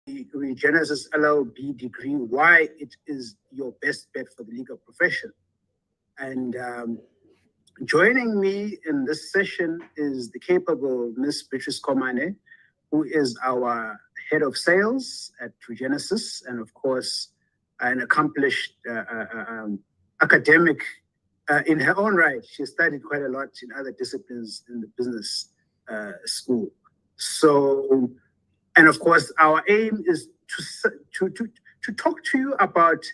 Regenesys LLB degree, why it is your best bet for the legal profession. And joining me in this session is the capable Ms. Beatrice Komane, who is our head of sales at Regenesys, and of course, an accomplished academic in her own right. She studied quite a lot in other disciplines in the business school. So, and of course, our aim is to talk to you about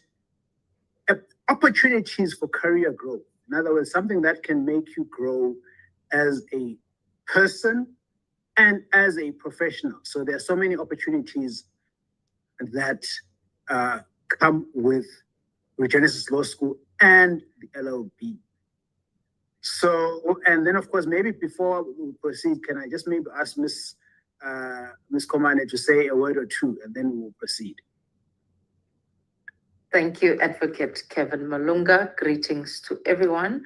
opportunities for career growth. In other words, something that can make you grow as a person and as a professional. So there are so many opportunities that come with Regenesys Law School and the LLB. So, and then of course, maybe before we proceed, can I just maybe ask Ms. Komane to say a word or two, and then we'll proceed. Thank you, Advocate Kevin Malunga. Greetings to everyone.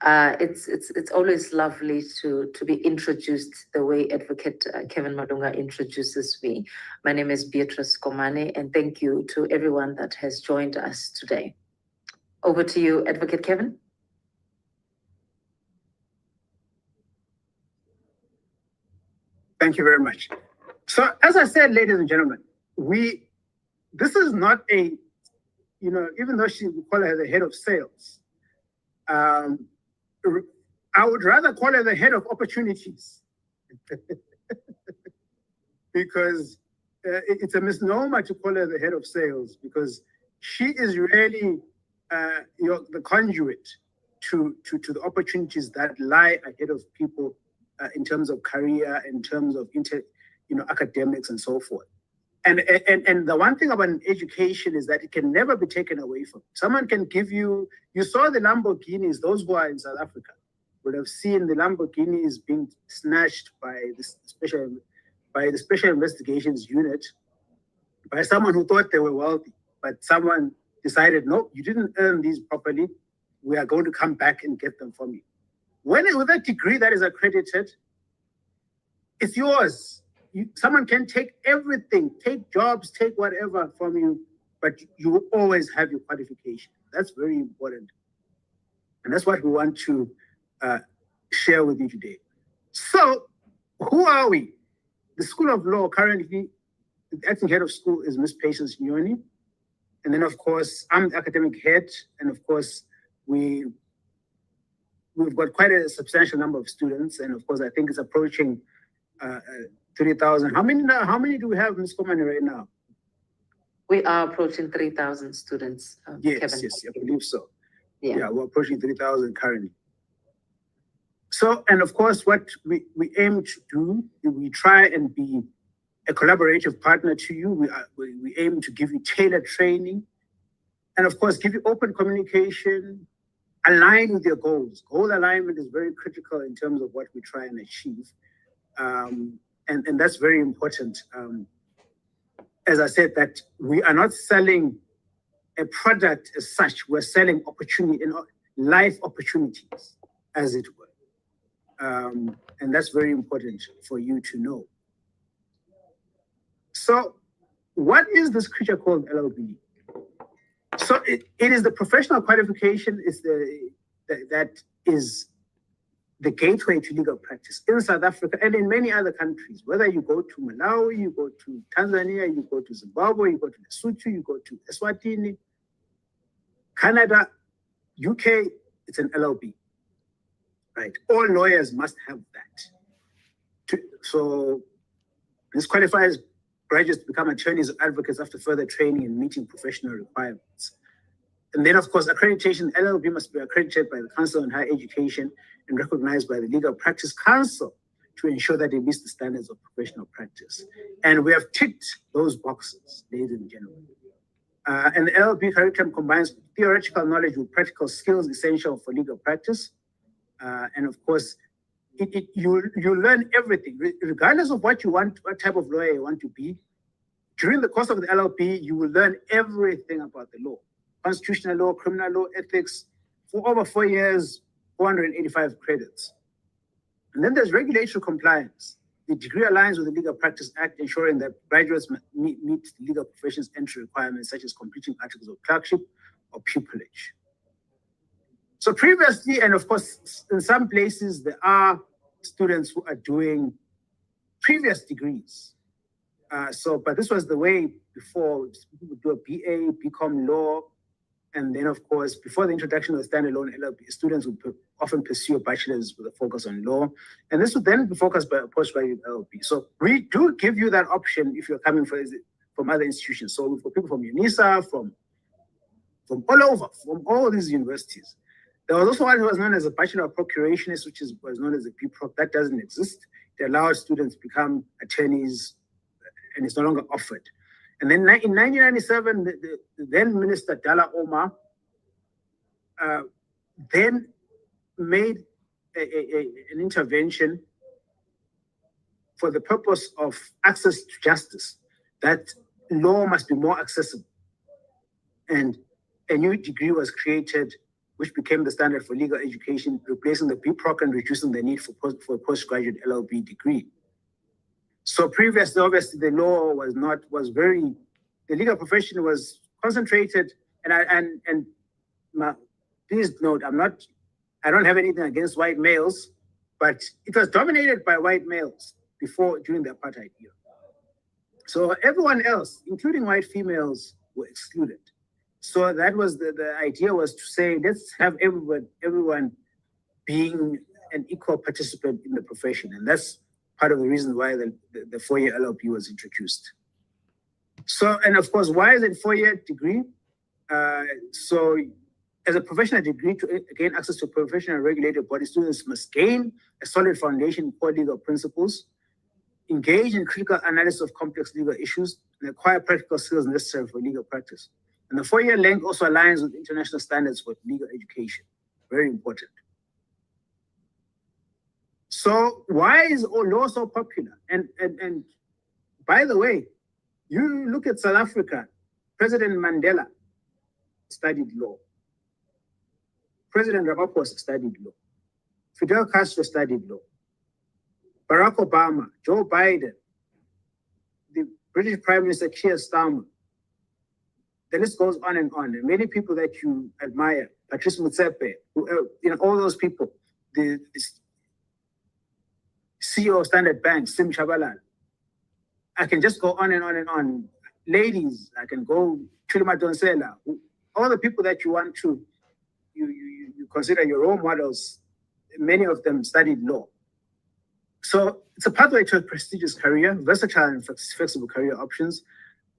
It's always lovely to be introduced the way Advocate Kevin Malunga introduces me. My name is Beatrice Komane, and thank you to everyone that has joined us today. Over to you, Advocate Kevin. Thank you very much. So, as I said, ladies and gentlemen, this is not a, even though we call her the head of sales, I would rather call her the head of opportunities because it's a misnomer to call her the head of sales, because she is really the conduit to the opportunities that lie ahead of people in terms of career, in terms of academics and so forth. And the one thing about an education is that it can never be taken away from you. Someone can give you saw the Lamborghinis, those who are in South Africa would have seen the Lamborghinis being snatched by the special investigations unit by someone who thought they were wealthy, but someone decided, no, you didn't earn these properly. We are going to come back and get them from you. With a degree that is accredited, it's yours. Someone can take everything, take jobs, take whatever from you, but you will always have your qualification. That's very important. And that's what we want to share with you today. So, who are we? The School of Law currently, the acting head of school is Ms. Patience Nyoni. And then, of course, I'm the academic head. And of course, we've got quite a substantial number of students. And of course, I think it's approaching 3,000. How many do we have, Ms. Komane, right now? We are approaching 3,000 students, yes, Kevin. Yes, I believe so. Yeah, we're approaching 3,000 currently. So, and of course, what we aim to do, we try and be a collaborative partner to you. We aim to give you tailored training, and of course, give you open communication, align with your goals. Goal alignment is very critical in terms of what we try and achieve. And that's very important. As I said, that we are not selling a product as such, we're selling opportunity, life opportunities, as it were. And that's very important for you to know. So what is this creature called LLB? So it is the professional qualification that is the gateway to legal practice in South Africa and in many other countries. Whether you go to Malawi, you go to Tanzania, you go to Zimbabwe, you go to Lesotho, you go to Eswatini, Canada, UK, it's an LLB, right? All lawyers must have that. So this qualifies graduates to become attorneys or advocates after further training and meeting professional requirements. And then, of course, accreditation, LLB must be accredited by the Council on Higher Education and recognized by the Legal Practice Council to ensure that it meets the standards of professional practice. And we have ticked those boxes, ladies and gentlemen. And the LLB curriculum combines theoretical knowledge with practical skills essential for legal practice. And of course, you learn everything, regardless of what you want, what type of lawyer you want to be. During the course of the LLB, you will learn everything about the law. Constitutional law, criminal law, ethics, for over 4 years, 485 credits. And then there's regulatory compliance. the degree aligns with the Legal Practice Act, ensuring that graduates meet legal professions entry requirements, such as completing articles of clerkship or pupillage. So previously, and of course, in some places, there are students who are doing previous degrees. But this was the way before. People would do a BA, BCom law, and then, of course, before the introduction of the standalone LLB, students would often pursue a bachelor's with a focus on law, and this would then be focused by a postgraduate LLB. So we do give you that option if you're coming from other institutions. So we've got people from UNISA, from all over, from all these universities. There was also one who was known as a Bachelor of Procurationist, which was known as a BProc. That doesn't exist. It allowed students to become attorneys, and it's no longer offered. And then in 1997, the then Minister Dalla Omar then made an intervention for the purpose of access to justice, that law must be more accessible. And a new degree was created, which became the standard for legal education, replacing the BProc and reducing the need for a postgraduate LLB degree. So previously, obviously, the law the legal profession was concentrated, and please note, I don't have anything against white males, but it was dominated by white males during the apartheid era. So everyone else, including white females, were excluded. So that was the idea, was to say, let's have everyone being an equal participant in the profession. And that's part of the reason why the four-year LLB was introduced. So, and of course, why is it four-year degree? So as a professional degree, to gain access to a professional regulated body, students must gain a solid foundation in core legal principles, engage in critical analysis of complex legal issues, and acquire practical skills necessary for legal practice. And the four-year length also aligns with international standards for legal education. Very important. So why is law so popular? And by the way, you look at South Africa, President Mandela studied law. President Ramaphosa studied law. Fidel Castro studied law. Barack Obama, Joe Biden, the British Prime Minister Keir Starmer. The list goes on and on. And many people that you admire, Patrice Motsepe, all those people, the CEO of Standard Bank, Sim Chabalala. I can just go on and on and on. Ladies, I can go Chulima Donsela, all the people that you want to, you consider your role models, many of them studied law. So it's a pathway to a prestigious career, versatile and flexible career options,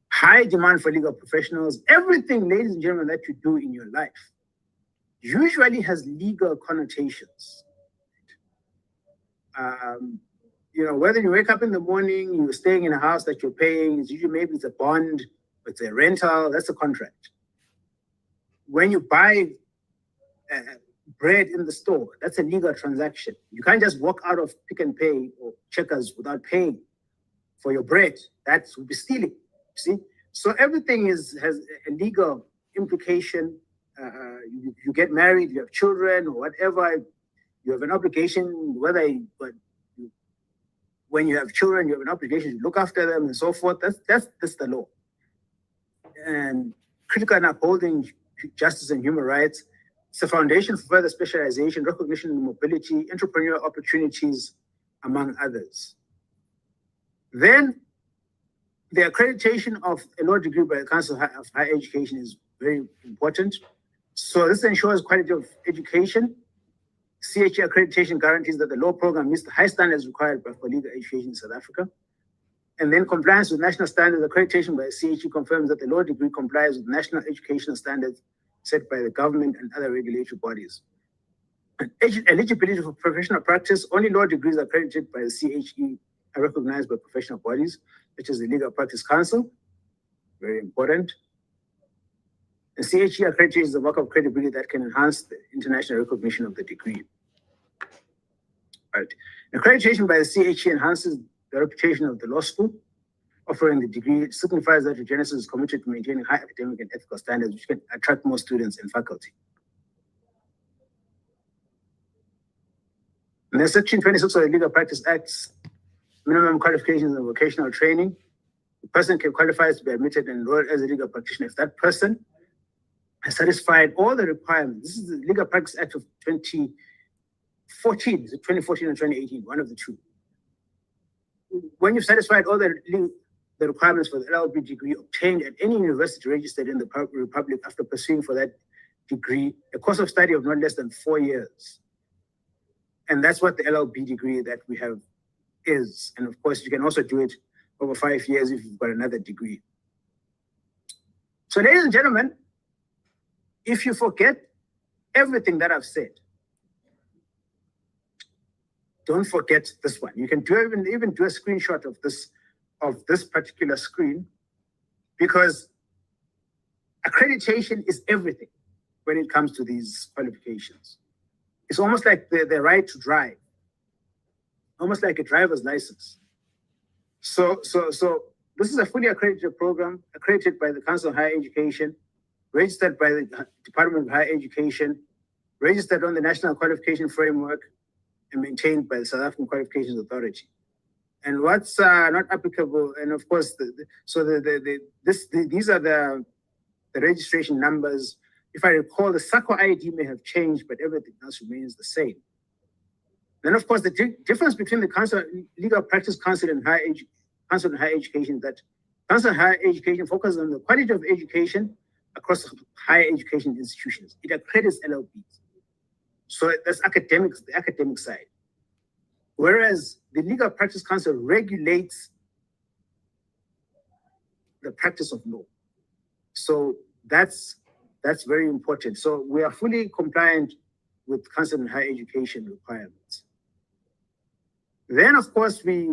high demand for legal professionals. Everything, ladies and gentlemen, that you do in your life usually has legal connotations. Whether you wake up in the morning, you're staying in a house that you're paying, maybe it's a bond, it's a rental, that's a contract. When you buy bread in the store, that's a legal transaction. You can't just walk out of Pick and Pay or Checkers without paying for your bread. That would be stealing, see? So everything has a legal implication. You get married, you have children or whatever, you have an obligation, when you have children, you have an obligation to look after them and so forth. That's the law. And critical and upholding justice and human rights. It's a foundation for further specialization, recognition and mobility, entrepreneurial opportunities, among others. Then the accreditation of a law degree by the Council of Higher Education is very important. So this ensures quality of education. CHE accreditation guarantees that the law program meets the high standards required for legal education in South Africa. And then compliance with national standards, accreditation by CHE confirms that the law degree complies with national educational standards set by the government and other regulatory bodies. And eligibility for professional practice, only law degrees accredited by the CHE are recognized by professional bodies, such as the Legal Practice Council, very important. And CHE accreditation is a mark of credibility that can enhance the international recognition of the degree. Right. Accreditation by the CHE enhances the reputation of the law school. Offering the degree, it signifies that Regenesys is committed to maintaining high academic and ethical standards, which can attract more students and faculty. And then Section 26 of the Legal Practice Act minimum qualifications and vocational training. The person can qualify to be admitted and enrolled as a legal practitioner if that person has satisfied all the requirements. This is the Legal Practice Act of 2014, is it 2014 or 2018, one of the two. When you've satisfied all the requirements for the LLB degree obtained at any university registered in the Republic after pursuing for that degree a course of study of not less than 4 years. And that's what the LLB degree that we have is. And of course, you can also do it over 5 years if you've got another degree. So ladies and gentlemen, if you forget everything that I've said, don't forget this one. You can even do a screenshot of this particular screen, because accreditation is everything when it comes to these qualifications. It's almost like the right to drive, almost like a driver's license. So this is a fully accredited program, accredited by the Council of Higher Education, registered by the Department of Higher Education, registered on the National Qualification Framework, and maintained by the South African Qualifications Authority. And what's not applicable, and of course, these are the registration numbers. If I recall, the SACO ID may have changed, but everything else remains the same. Then, of course, the difference between the Council Legal Practice Council and Council on Higher Education is that Council on Higher Education focuses on the quality of education across higher education institutions. It accredits LLBs. So that's academics, the academic side. Whereas the Legal Practice Council regulates the practice of law. So that's very important. So we are fully compliant with Council on Higher Education requirements. Then, of course, we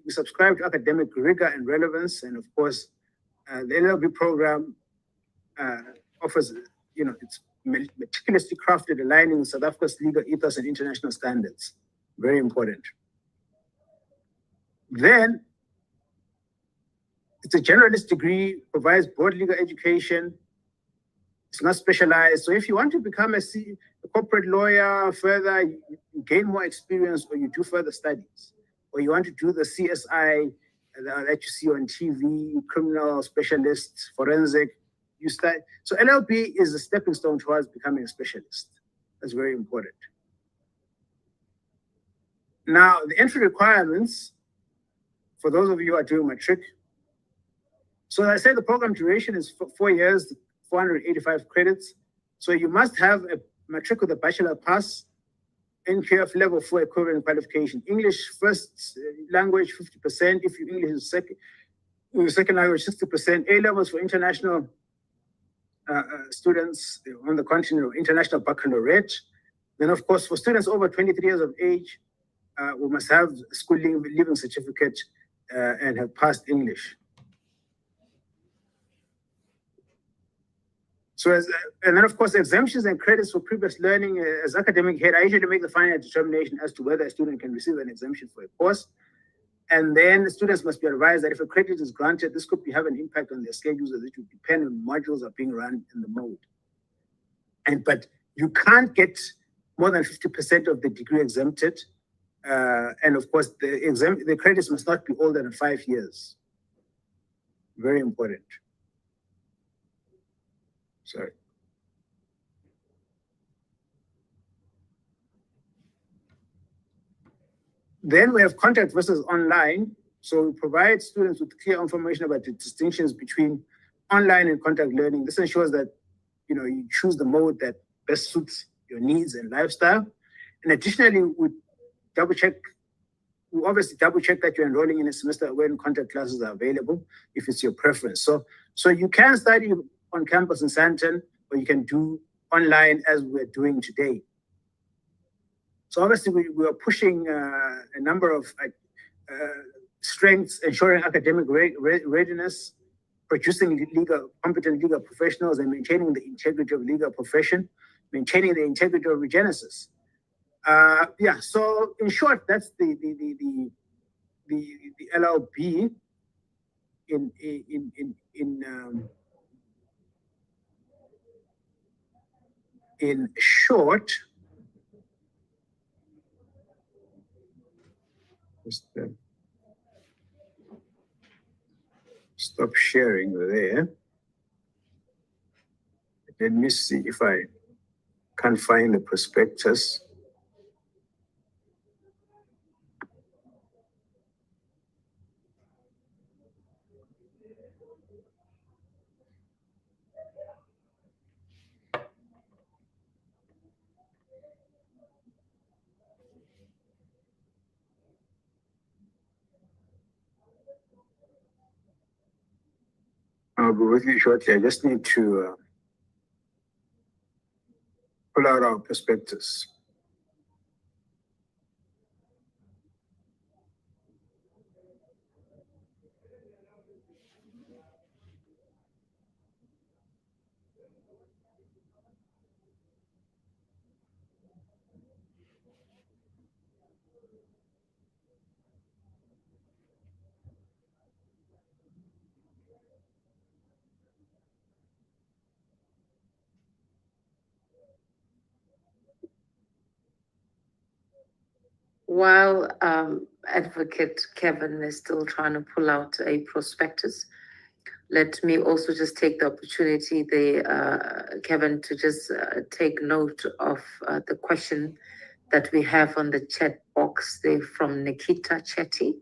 subscribe to academic rigor and relevance. And of course, the LLB program offers, it's meticulously crafted, aligning with South Africa's legal ethos and international standards. Very important. Then, it's a generalist degree, provides broad legal education. It's not specialized. So if you want to become a corporate lawyer further, you gain more experience, or you do further studies, or you want to do the CSI that you see on TV, criminal specialist, forensic, you start. So LLB is a stepping stone towards becoming a specialist. That's very important. Now, the entry requirements, for those of you who are doing matric. So as I said, the program duration is 4 years, 485 credits. So you must have a matric with a bachelor pass, NQF level 4 equivalent qualification. English first language, 50%. If you English is second language, 60%. A levels for international students on the continent, or international baccalaureate. Then, of course, for students over 23 years of age, we must have a school leaving certificate and have passed English. So, and then, of course, exemptions and credits for previous learning. As academic head, I usually make the final determination as to whether a student can receive an exemption for a course. And then the students must be advised that if a credit is granted, this could have an impact on their schedules, as it would depend on modules are being run in the mode. But you can't get more than 50% of the degree exempted. And of course, the credits must not be older than 5 years. Very important. Sorry. Then we have contact versus online. So we provide students with clear information about the distinctions between online and contact learning. This ensures that you choose the mode that best suits your needs and lifestyle. And additionally, we obviously double check that you're enrolling in a semester when contact classes are available, if it's your preference. So you can study on campus in Sandton, or you can do online as we're doing today. So obviously we are pushing a number of strengths, ensuring academic readiness, producing competent legal professionals, and maintaining the integrity of legal profession, maintaining the integrity of Regenesys. So in short, that's the LLB in short. stop sharing there. Let me see if I can find the prospectus. I'll be with you shortly. I just need to pull out our prospectus. While Advocate Kevin is still trying to pull out a prospectus, let me also just take the opportunity there, Kevin, to just take note of the question that we have on the chat box there from Nikita Chetty.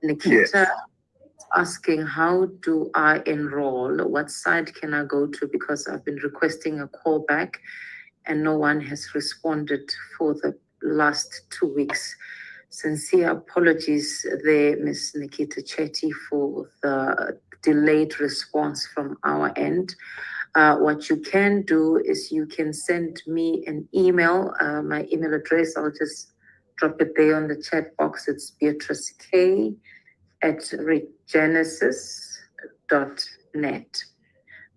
Nikita Yes. asking, how do I enroll? What site can I go to? Because I've been requesting a call back and no one has responded for the last 2 weeks. Sincere apologies there, Ms. Nikita Chetty, for the delayed response from our end. What you can do is you can send me an email. My email address, I'll just drop it there on the chat box. It's beatricek@regenesys.net.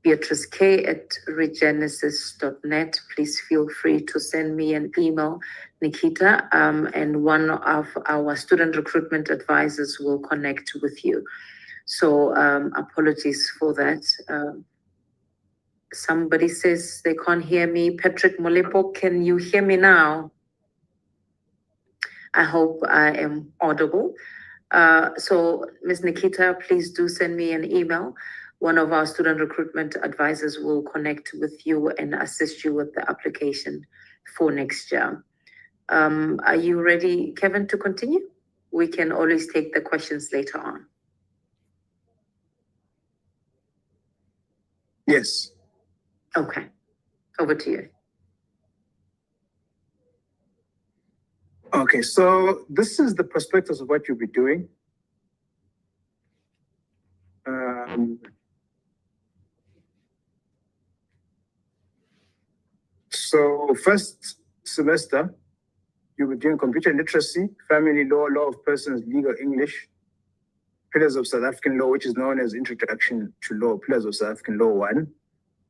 beatricek@regenesys.net. Please feel free to send me an email, Nikita, and one of our student recruitment advisors will connect with you. So apologies for that. Somebody says they can't hear me. Patrick Molepo, can you hear me now? I hope I am audible. So Ms. Nikita, please do send me an email. One of our student recruitment advisors will connect with you and assist you with the application for next year. Are you ready, Kevin, to continue? We can always take the questions later on. Yes. Okay, over to you. Okay, so this is the prospectus of what you'll be doing. So first semester, you'll be doing computer literacy, family law, law of persons, legal English, pillars of South African law, which is known as Introduction to Law, pillars of South African law 1.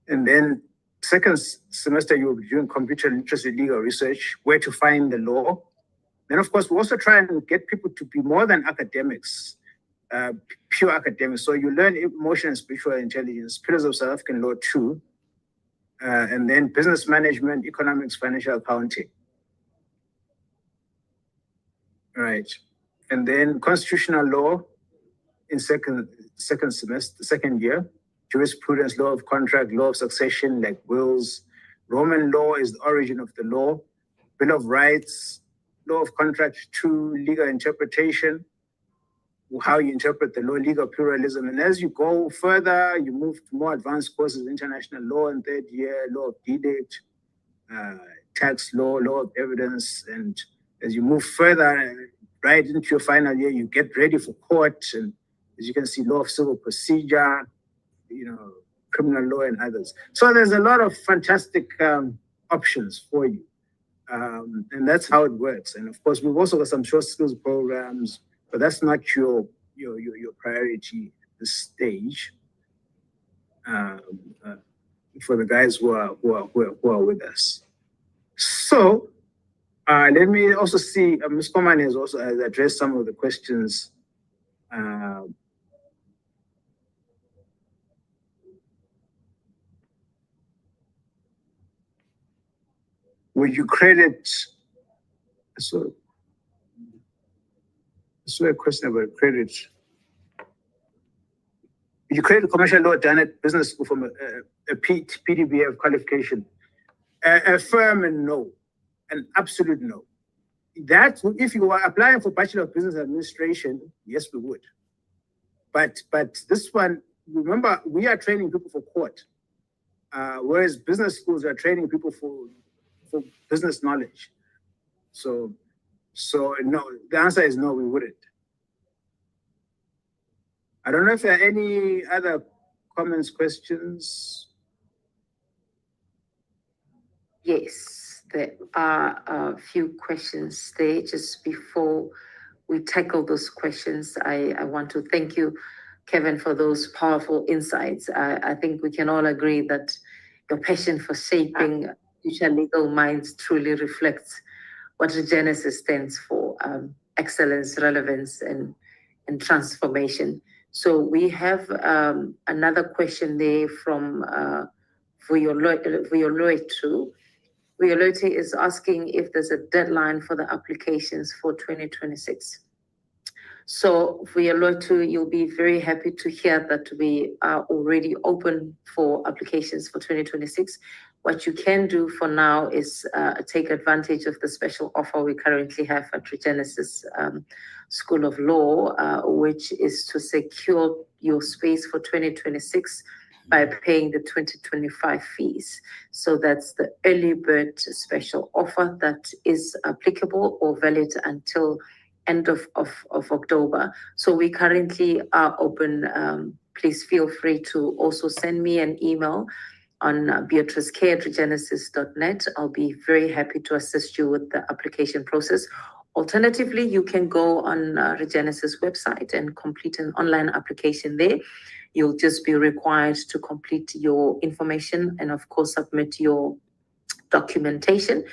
And then second semester, you'll be doing computer literacy, legal research, where to find the law. Then, of course, we also try and get people to be more than academics, pure academics. So you learn emotional and spiritual intelligence, pillars of South African law 2, and then business management, economics, financial accounting. Right. And then constitutional law in second semester, second year, jurisprudence, law of contract, law of succession, like wills. Roman law is the origin of the law. Bill of Rights, law of contract 2, legal interpretation, how you interpret the law, legal pluralism. And as you go further, you move to more advanced courses, international law in third year, law of edict, tax law, law of evidence. And as you move further, right into your final year, you get ready for court. And as you can see, law of civil procedure, criminal law and others. So there's a lot of fantastic options for you. And that's how it works. And of course, we've also got some short skills programs, but that's not your priority at this stage. For the guys who are with us. So let me also see. Ms. Coman has also addressed some of the questions. Would you credit? So a question about credit. you create a commercial law done at business school from a PDBF qualification, a firm and no, an absolute no. That, if you are applying for Bachelor of Business Administration, yes, we would. But this one, remember, we are training people for court, whereas business schools are training people for business knowledge. So no, the answer is no, we wouldn't. I don't know if there are any other comments, questions. Yes, there are a few questions there. Just before we tackle those questions, I want to thank you, Kevin, for those powerful insights. I think we can all agree that your passion for shaping future legal minds truly reflects what Regenesys stands for, excellence, relevance, and transformation. So we have another question there from Vuyoloitu. Vuyoloitu is asking if there's a deadline for the applications for 2026. So Vuyoloitu, you'll be very happy to hear that we are already open for applications for 2026. What you can do for now is take advantage of the special offer we currently have at Regenesys School of Law, which is to secure your space for 2026 by paying the 2025 fees. So that's the early bird special offer that is applicable or valid until end of October. So we currently are open. Please feel free to also send me an email on beatrice@regenesys.net. I'll be very happy to assist you with the application process. Alternatively, you can go on Regenesys website and complete an online application there. You'll just be required to complete your information and, of course, submit your documentation.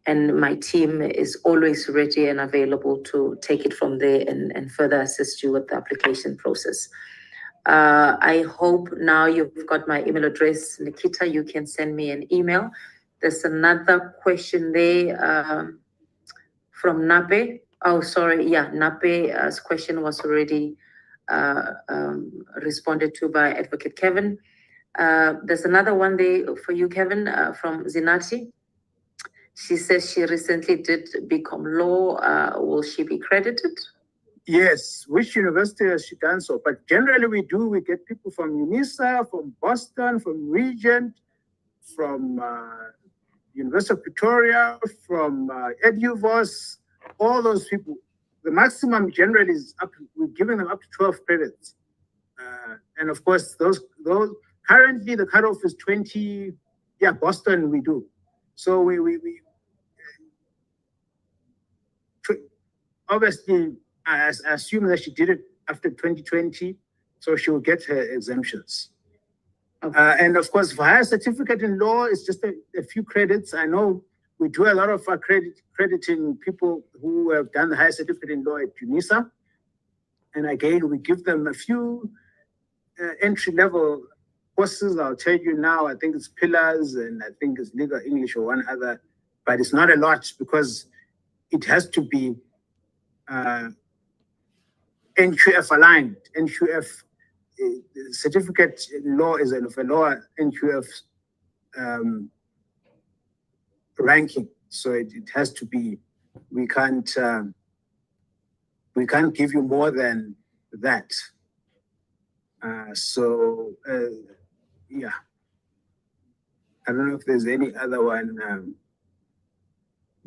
And my team is always ready and available to take it from there and further assist you with the application process. I hope now you've got my email address, Nikita. You can send me an email. There's another question there from Nape. Oh, sorry. Yeah, Nape's question was already responded to by Advocate Kevin. There's another one there for you, Kevin, from Zinati. She says she recently did BCom law. Will she be credited? Yes. Which university has she done so? But generally we get people from UNISA, from Boston, from Regent, from University of Pretoria, from EduVos, all those people. The maximum generally is we're giving them up to 12 credits. And of course, those currently the cutoff is 20. Yeah, Boston we do. So we obviously, I assume that she did it after 2020, so she will get her exemptions. Okay. And of course, for higher certificate in law, it's just a few credits. I know we do a lot of crediting people who have done the higher certificate in law at UNISA. And again, we give them a few entry-level courses. I'll tell you now, I think it's Pillars and I think it's Legal English or one other, but it's not a lot because it has to be NQF aligned. NQF certificate in law is of a lower NQF ranking, so it has to be. We can't give you more than that. Yeah. I don't know if there's any other one.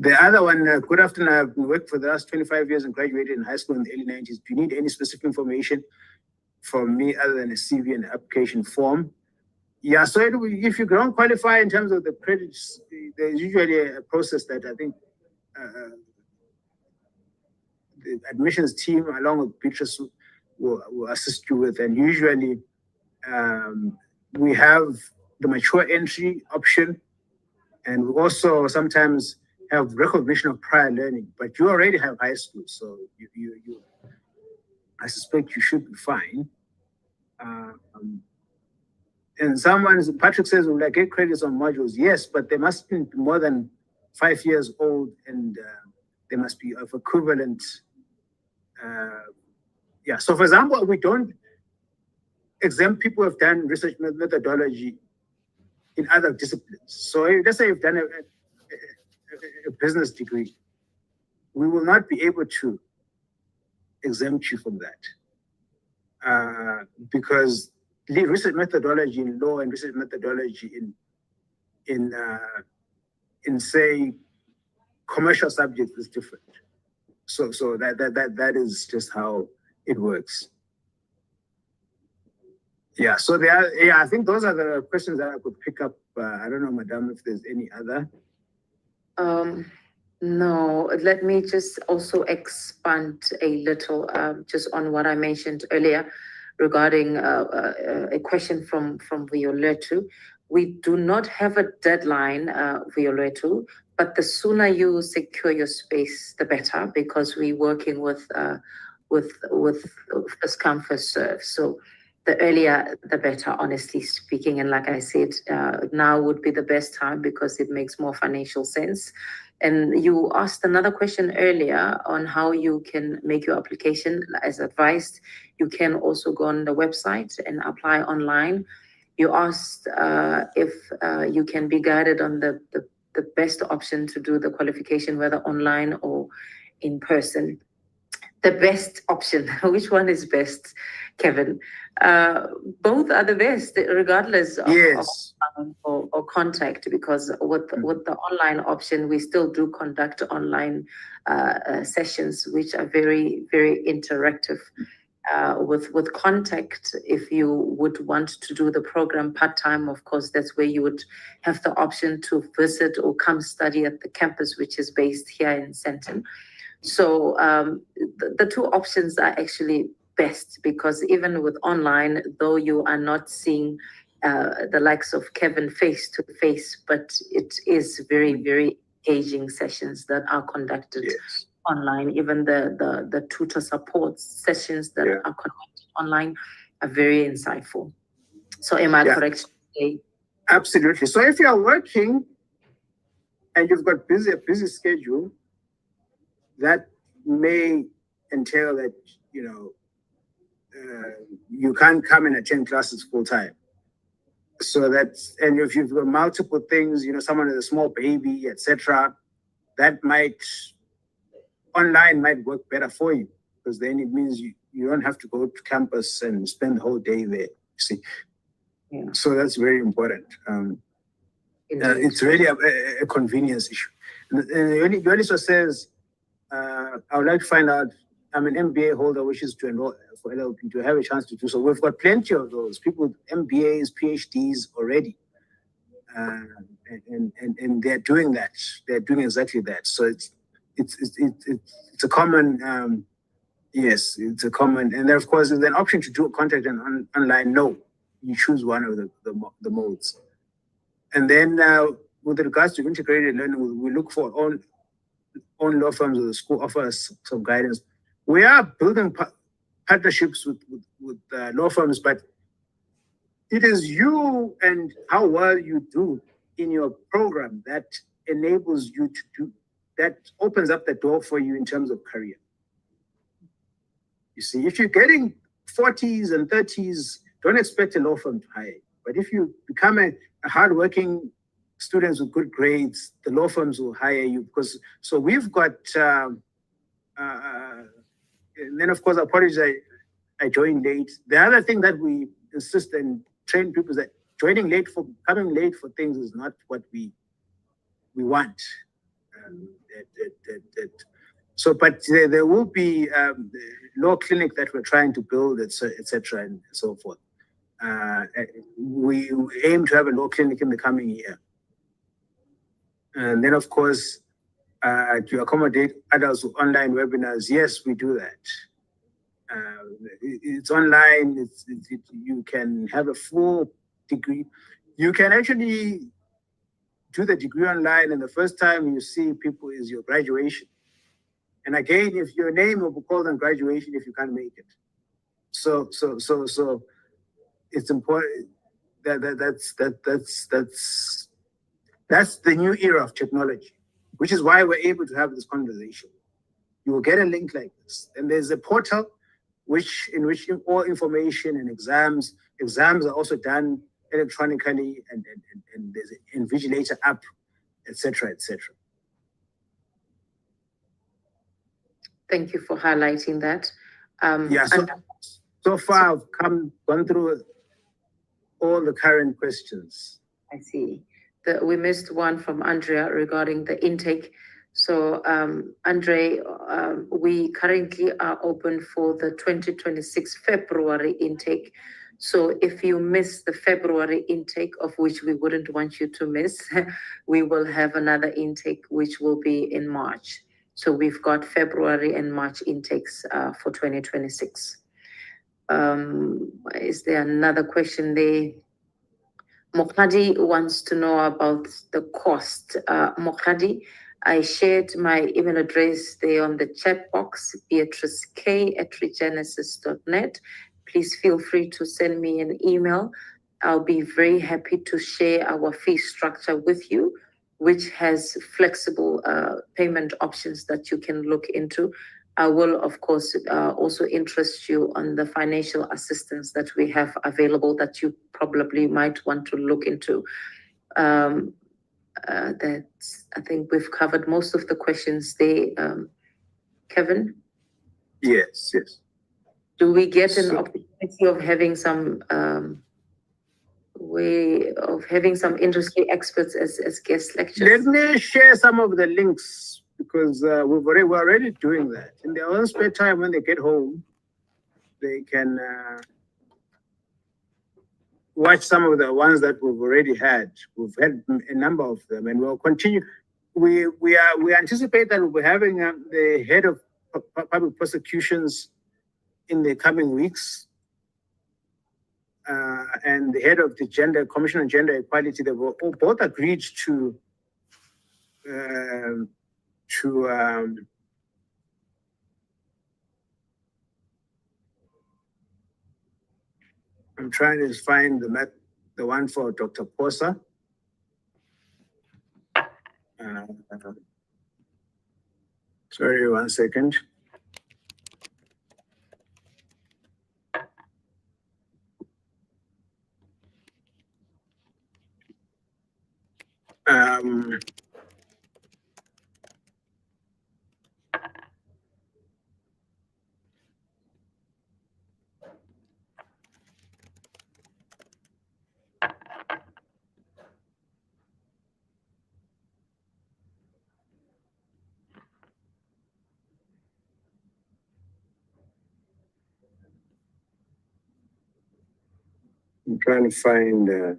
The other one, good afternoon. I've worked for the last 25 years and graduated in high school in the early 90s. Do you need any specific information from me other than a CV and application form? Yeah, so if you don't qualify in terms of the credits, there's usually a process that I think the admissions team, along with Beatrice, will assist you with. And usually we have the mature entry option, and we also sometimes have recognition of prior learning, but you already have high school, so you I suspect you should be fine. And Patrick says, will I get credits on modules? Yes, but they must be more than 5 years old, and they must be of equivalent. Yeah, so for example, we don't, exempt people who have done research methodology in other disciplines. So let's say you've done a business degree, we will not be able to exempt you from that because research methodology in law and research methodology in say commercial subjects is different. So that is just how it works. Yeah. So I think those are the questions that I could pick up. I don't know, Madam, if there's any other. No, let me just also expand a little just on what I mentioned earlier regarding a question from Violetu. We do not have a deadline, Violetu, but the sooner you secure your space, the better, because we're working with first come, first serve. So the earlier, the better, honestly speaking. And like I said, now would be the best time because it makes more financial sense. And you asked another question earlier on how you can make your application. As advised, you can also go on the website and apply online. You asked if you can be guided on the best option to do the qualification, whether online or in person. The best option, which one is best, Kevin? Both are the best, regardless of, yes. or contact, because with the online option, we still do conduct online sessions, which are very, very interactive. With contact, if you would want to do the program part-time, of course, that's where you would have the option to visit or come study at the campus, which is based here in Sandton. So the two options are actually best, because even with online, though you are not seeing the likes of Kevin face to face, but it is very, very engaging sessions that are conducted online. Even the tutor support sessions that are conducted online are very insightful. So am I correct? Absolutely. So if you are working and you've got a busy schedule, that may entail that, you can't come and attend classes full time. So and if you've got multiple things, someone has a small baby, etc., that online might work better for you, because then it means you don't have to go to campus and spend the whole day there, you see. Yeah. So that's very important. It's really a convenience issue. And you also says, I would like to find out, I'm an MBA holder wishes to enroll for LLB, to have a chance to do so. We've got plenty of those people with MBAs, PhDs already. And they're doing that. They're doing exactly that. So it's a common, yes, it's a common. And then, of course, there's an option to do contact and online. No, you choose one of the modes. And then with regards to integrated learning, we look for own law firms or the school offers some guidance. We are building partnerships with law firms, but it is you and how well you do in your program that enables you to do, that opens up the door for you in terms of career. You see, if you're getting 40s and 30s, don't expect a law firm to hire you. But if you become a hardworking student with good grades, the law firms will hire you. So we've got, and then of course, apologies, I joined late. The other thing that we insist and train people is that coming late for things is not what we want. So, but there will be law clinic that we're trying to build, etc., and so forth. We aim to have a law clinic in the coming year. And then, of course, to accommodate adults with online webinars, yes, we do that. It's online. You can have a full degree. You can actually do the degree online, and the first time you see people is your graduation. And again, if your name will be called on graduation if you can't make it. So it's important that's the new era of technology, which is why we're able to have this conversation. You will get a link like this, and there's a portal in which all information and exams exams are also done electronically, and there's an invigilator app, etc., etc. Thank you for highlighting that. Yeah, so far I've gone through all the current questions. I see. We missed one from Andrea regarding the intake. So, Andre, we currently are open for the 2026 February intake. So if you miss the February intake, of which we wouldn't want you to miss, we will have another intake, which will be in March. So we've got February and March intakes for 2026. Is there another question there? Mokhadi wants to know about the cost. Mokhadi, I shared my email address there on the chat box, beatrice.k@regenesys.net. Please feel free to send me an email. I'll be very happy to share our fee structure with you, which has flexible payment options that you can look into. I will, of course, also interest you on the financial assistance that we have available that you probably might want to look into. I think we've covered most of the questions there. Kevin? Yes. Do we get an opportunity of having some way of having some industry experts as guest lecturers? Let me share some of the links, because we're already doing that. In their own spare time, when they get home, they can watch some of the ones that we've already had. We've had a number of them, and we'll continue. We anticipate that we'll be having the head of public prosecutions in the coming weeks, and the head of the Commission on Gender Equality. They were both agreed to I'm trying to find the one for Dr. Posa. Sorry, 1 second. I'm trying to find.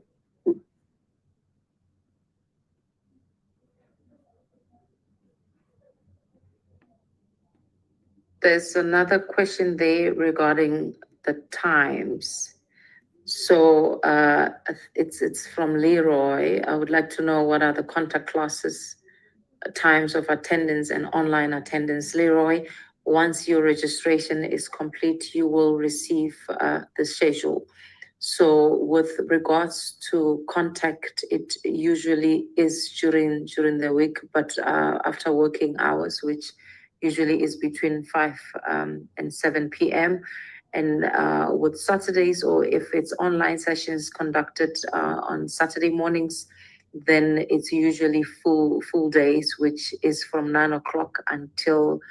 There's another question there regarding the times. So it's from Leroy. I would like to know what are the contact classes, times of attendance and online attendance. Leroy, once your registration is complete, you will receive the schedule. So with regards to contact, it usually is during the week, but after working hours, which usually is between 5 and 7 p.m. And with Saturdays, or if it's online sessions conducted on Saturday mornings, then it's usually full days, which is from 9 o'clock until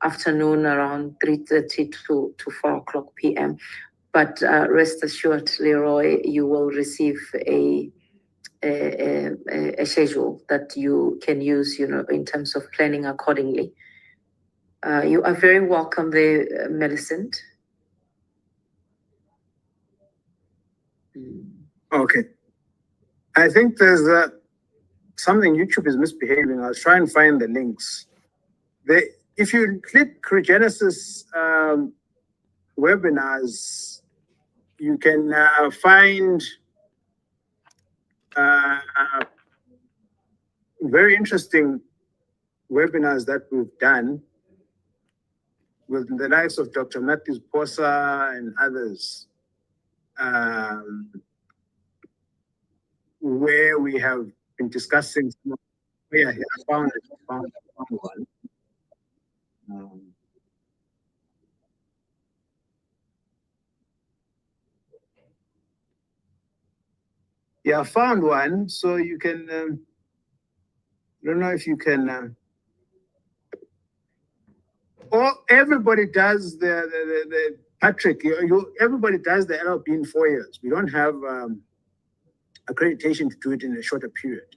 afternoon around 3:30 to 4 o'clock p.m. But rest assured, Leroy, you will receive a schedule that you can use, in terms of planning accordingly. You are very welcome there, Millicent. Okay. I think there's something YouTube is misbehaving. I was trying to find the links. If you click Regenesys webinars, you can find very interesting webinars that we've done with the likes of Dr. Matthews Posa and others, where we have been discussing. Yeah, I found one. Yeah, I found one. So you can, I don't know if you can, or everybody does the Patrick, everybody does the LLB in 4 years. We don't have accreditation to do it in a shorter period.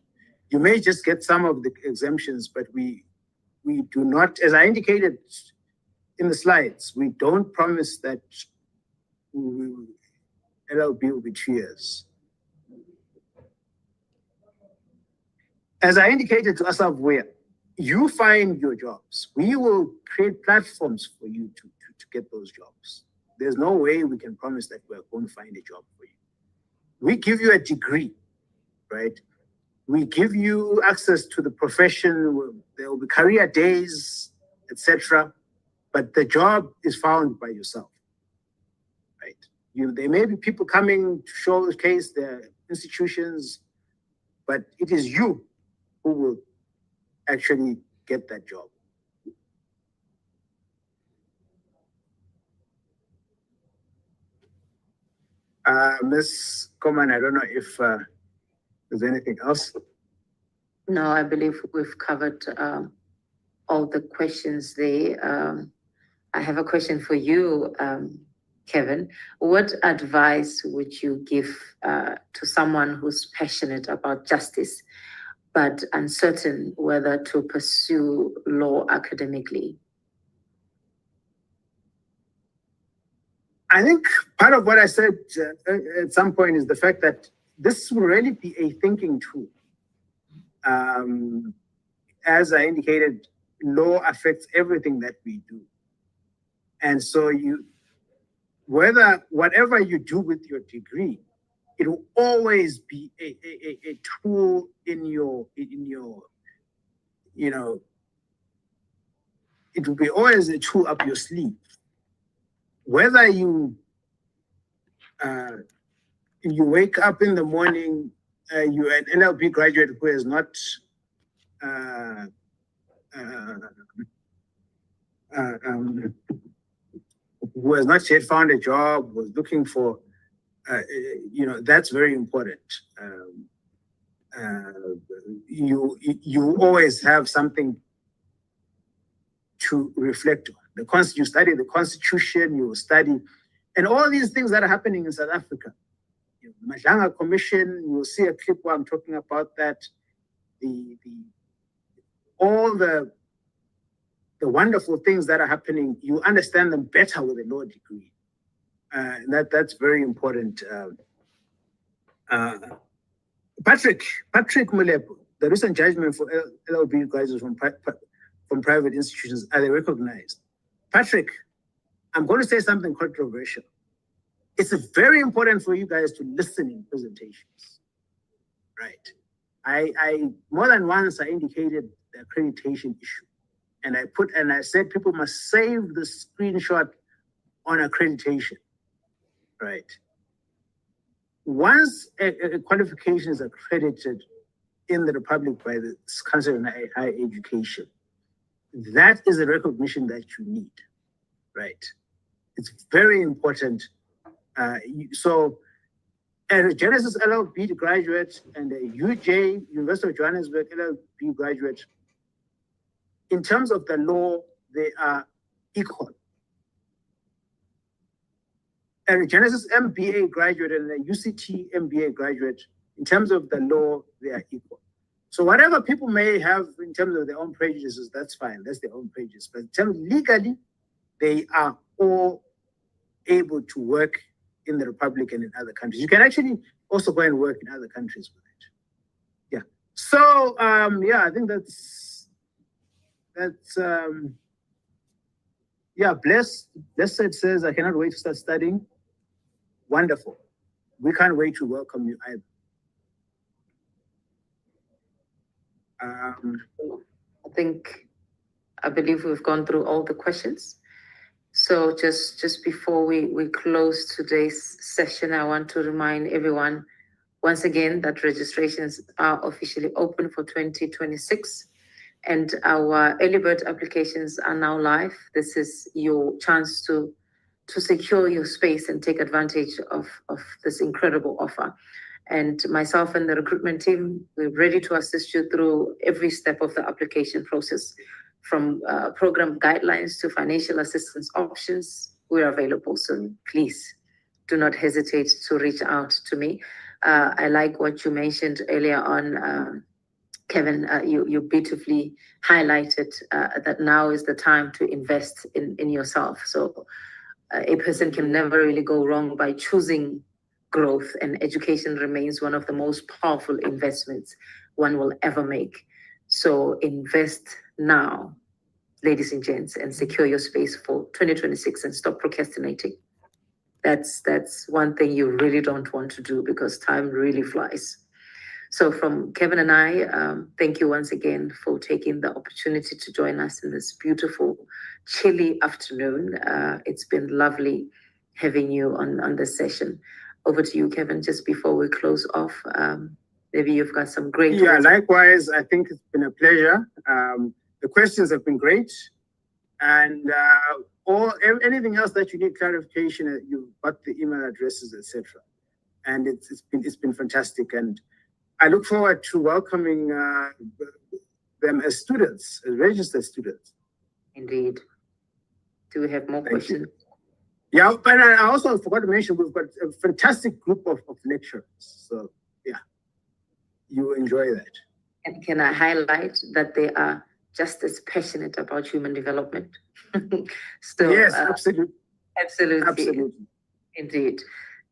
You may just get some of the exemptions, but we do not, as I indicated in the slides, we don't promise that LLB will be 2 years. As I indicated to Asaf, where you find your jobs, we will create platforms for you to get those jobs. There's no way we can promise that we're going to find a job for you. We give you a degree, right? We give you access to the profession. There will be career days, etc. But the job is found by yourself, right? There may be people coming to showcase their institutions, but it is you who will actually get that job. Ms. Coman, I don't know if there's anything else. No, I believe we've covered all the questions there. I have a question for you, Kevin. What advice would you give to someone who's passionate about justice, but uncertain whether to pursue law academically? I think part of what I said at some point is the fact that this will really be a thinking tool. As I indicated, law affects everything that we do. And so whatever you do with your degree, it will always be a tool in your, it will be always a tool up your sleeve. Whether you wake up in the morning, you're an LLB graduate who has not yet found a job, was looking for, that's very important. You always have something to reflect on. You study the Constitution, you study, and all these things that are happening in South Africa. The Madlanga Commission, you will see a clip where I'm talking about that. All the wonderful things that are happening, you understand them better with a law degree. And that's very important. Patrick Molepo, the recent judgment for LLB graduates from private institutions, are they recognized? Patrick, I'm going to say something controversial. It's very important for you guys to listen in presentations, right? I more than once I indicated the accreditation issue, and I said people must save the screenshot on accreditation, right? Once a qualification is accredited in the Republic by the Council on Higher Education, that is a recognition that you need, right? It's very important. So a Regenesys LLB graduate and a UJ, University of Johannesburg LLB graduate, in terms of the law, they are equal. A Regenesys MBA graduate and a UCT MBA graduate, in terms of the law, they are equal. So whatever people may have in terms of their own prejudices, that's fine. That's their own prejudice. But in terms legally, they are all able to work in the Republic and in other countries. You can actually also go and work in other countries with it. Yeah. So I think that's Blessed says, I cannot wait to start studying. Wonderful. We can't wait to welcome you either. I believe we've gone through all the questions. So just before we close today's session, I want to remind everyone once again that registrations are officially open for 2026 and our early bird applications are now live. This is your chance to secure your space and take advantage of this incredible offer. And myself and the recruitment team, we're ready to assist you through every step of the application process, from program guidelines to financial assistance options. We're available, so please do not hesitate to reach out to me. I like what you mentioned earlier on, Kevin. You beautifully highlighted that now is the time to invest in yourself. So a person can never really go wrong by choosing growth, and education remains one of the most powerful investments one will ever make. So invest now, ladies and gents, and secure your space for 2026 and stop procrastinating. That's one thing you really don't want to do, because time really flies. So from Kevin and I, thank you once again for taking the opportunity to join us in this beautiful, chilly afternoon. It's been lovely having you on this session. Over to you, Kevin, just before we close off. Maybe you've got some great... Yeah, likewise, I think it's been a pleasure. The questions have been great. And anything else that you need clarification, you've got the email addresses, etc. And it's been fantastic. And I look forward to welcoming them as students, as registered students. Indeed. Do we have more questions? Yeah, but I also forgot to mention, we've got a fantastic group of lecturers. So, yeah, you enjoy that. And can I highlight that they are just as passionate about human development? So, yes, absolutely. Absolutely. Indeed.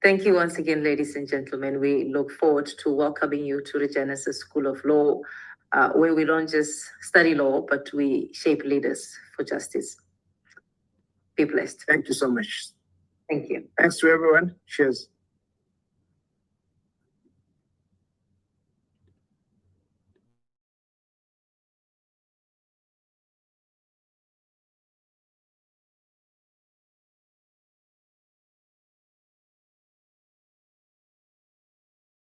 Thank you once again, ladies and gentlemen. We look forward to welcoming you to Regenesys School of Law, where we don't just study law, but we shape leaders for justice. Be blessed. Thank you so much. Thank you. Thanks to everyone. Cheers.